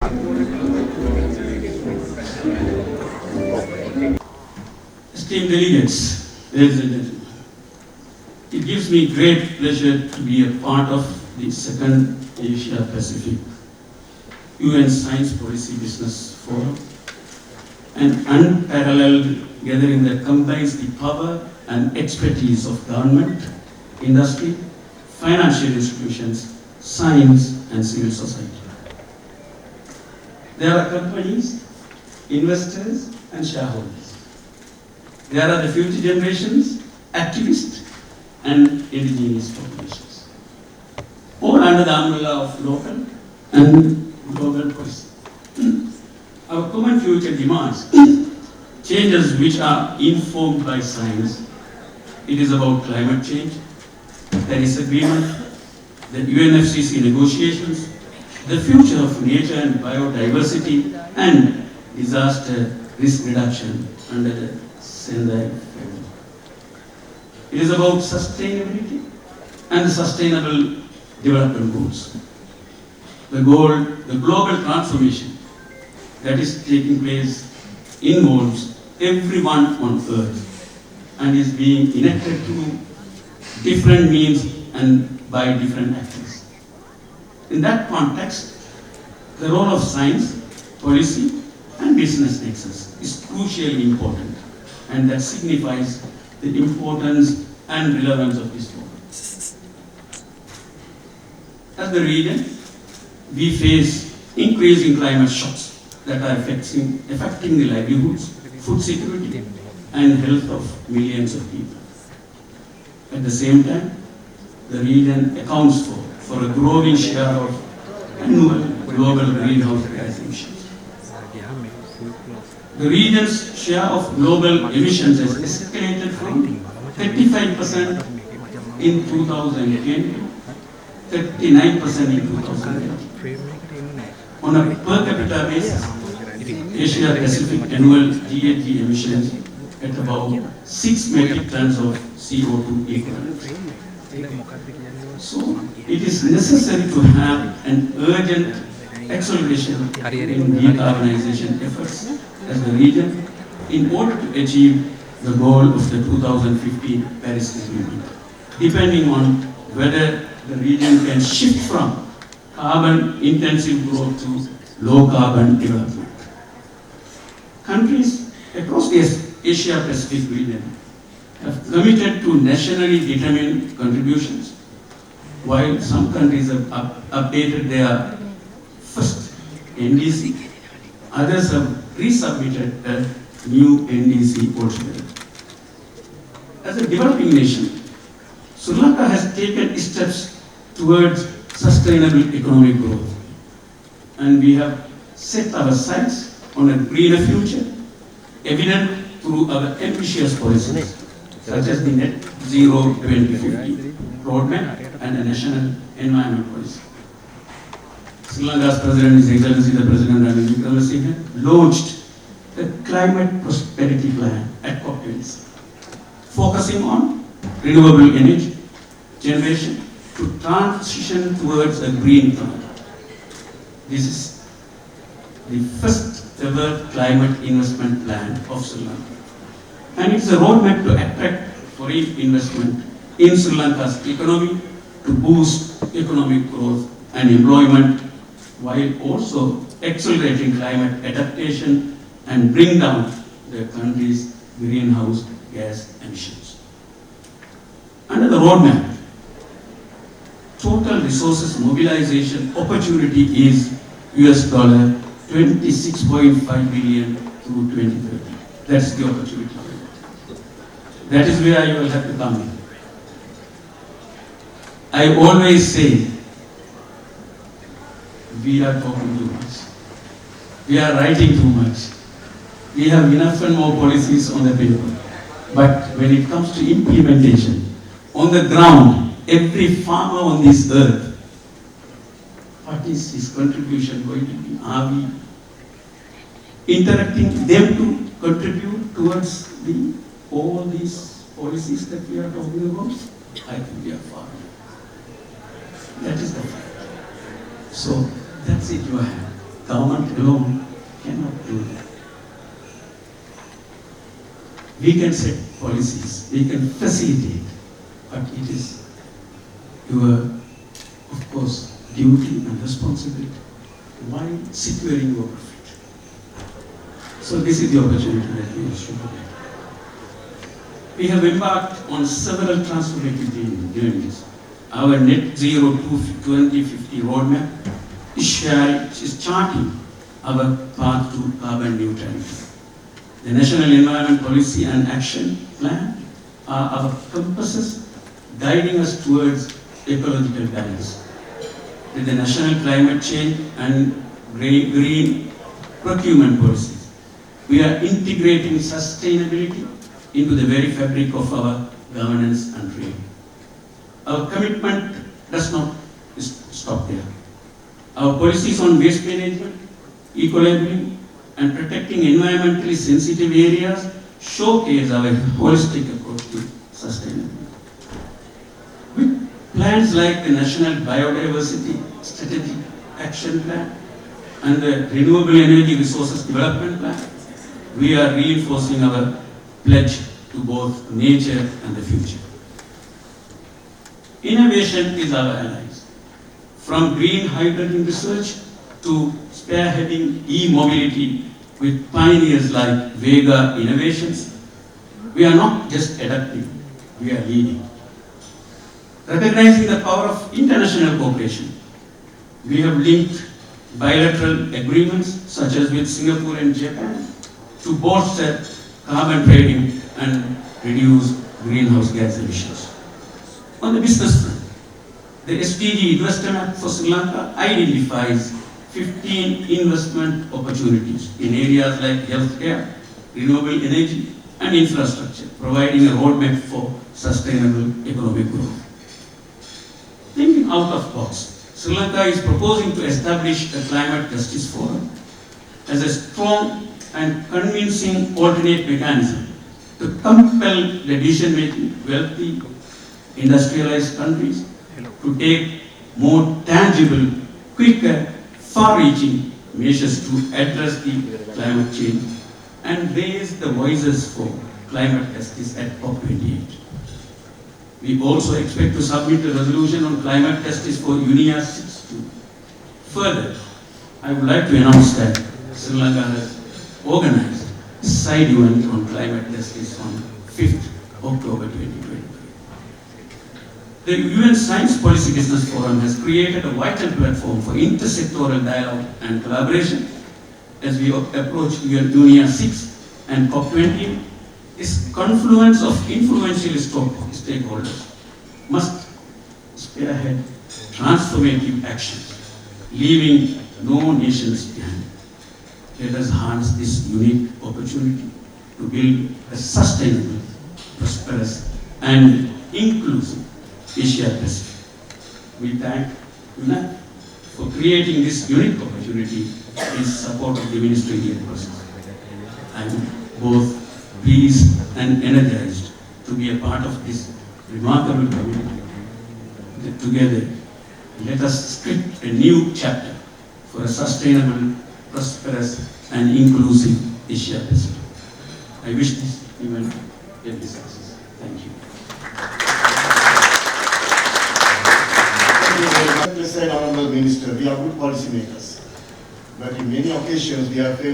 Esteemed delegates, ladies and gentlemen, it gives me great pleasure to be a part of the second Asia Pacific UN Science Policy Business Forum, an unparalleled gathering that combines the power and expertise of government, industry, financial institutions, science, and civil society. There are companies, investors, and shareholders. There are the future generations, activists, and indigenous populations, all under the umbrella of local and global policy. Our common future demands changes which are informed by science. It is about climate change, Paris Agreement, the UNFCCC negotiations, the future of nature and biodiversity, and disaster risk reduction under the Sendai framework. It is about sustainability and sustainable development goals. The global transformation that is taking place involves everyone on earth and is being enacted through different means and by different actors. In that context, the role of science, policy, and business nexus is crucially important, and that signifies the importance and relevance of this forum. As the region, we face increasing climate shocks that are affecting the livelihoods, food security, and health of millions of people. At the same time, the region accounts for a growing share of annual global greenhouse gas emissions. The region's share of global emissions has escalated from 35% in 2010 to 39% in 2020. On a per capita basis, Asia Pacific annual GHG emissions at about 6 metric tons of CO2 equivalent. So, it is necessary to have an urgent acceleration in decarbonization efforts as the region in order to achieve the goal of the 2015 Paris Agreement, depending on whether the region can shift from carbon-intensive growth to low-carbon development. Countries across the Asia-Pacific region have committed to nationally determined contributions, while some countries have updated their first NDC, others have resubmitted a new NDC altogether. As a developing nation, Sri Lanka has taken steps towards sustainable economic growth, and we have set our sights on a greener future, evident through our ambitious policies, such as the Net Zero 2050 roadmap and the National Environment Policy. Sri Lanka's President, His Excellency the President Ranil Wickremesinghe, launched the Climate Prosperity Plan at COP26, focusing on renewable energy generation to transition towards a green economy. This is the first ever climate investment plan of Sri Lanka, and it's a roadmap to attract foreign investment in Sri Lanka's economy to boost economic growth and employment, while also accelerating climate adaptation and bring down the country's greenhouse gas emissions. Under the roadmap, total resources mobilization opportunity is US dollar 26.5 billion through 2030. That's the opportunity. That is where you will have to come in. I always say, we are talking too much. We are writing too much. We have enough and more policies on the paper. But when it comes to implementation, on the ground, every farmer on this earth, what is his contribution going to be? Are we interacting them to contribute towards all these policies that we are talking about? I think we are far. That is the fact. So, that's it you have. Government alone cannot do that. We can set policies, we can facilitate, but it is your, of course, duty and responsibility while securing your profit. So this is the opportunity that we should look at. We have embarked on several transformative journeys. Our net zero 2050 roadmap is charting our path to carbon neutrality. The National Environment Policy and Action Plan are our compasses guiding us towards ecological balance. With the National Climate Change and Green Procurement Policies, we are integrating sustainability into the very fabric of our governance and trade. Our commitment does not stop there. Our policies on waste management, equilibrium, and protecting environmentally sensitive areas showcase our holistic approach to sustainability. With plans like the National Biodiversity Strategic Action Plan and the Renewable Energy Resources Development Plan, we are reinforcing our pledge to both nature and the future. Innovation is our allies. From green hydrogen research to spearheading e-mobility with pioneers like Vega Innovations, we are not just adapting, we are leading. Recognizing the power of international cooperation, we have linked bilateral agreements such as with Singapore and Japan to bolster carbon trading and reduce greenhouse gas emissions. On the business front, the SDG Investor Map for Sri Lanka identifies 15 investment opportunities in areas like healthcare, renewable energy, and infrastructure, providing a roadmap for sustainable economic growth. Thinking out of box, Sri Lanka is proposing to establish a climate justice forum as a strong and convincing alternate mechanism to compel the decision-making wealthy industrialized countries to take more tangible, quicker, far-reaching measures to address the climate change and raise the voices for climate justice at COP28. We also expect to submit a resolution on climate justice for UNIA 6 too. Further, I would like to announce that Sri Lanka has organized a side event on climate justice on 5th October 2023. The UN Science Policy Business Forum has created a vital platform for intersectoral dialogue and collaboration as we approach UNIA 6 and COP20. This confluence of influential stakeholders must spearhead transformative actions, leaving no nations behind. Let us harness this unique opportunity to build a sustainable, prosperous, and inclusive Asia Pacific. We thank UNEP for creating this unique opportunity in support of the ministerial process. I am both pleased and energized to be a part of this remarkable community. Together, let us script a new chapter for a sustainable, prosperous, and inclusive Asia Pacific. I wish this event every success. Thank you. Honourable Minister, we are good policymakers, but in many occasions we have failed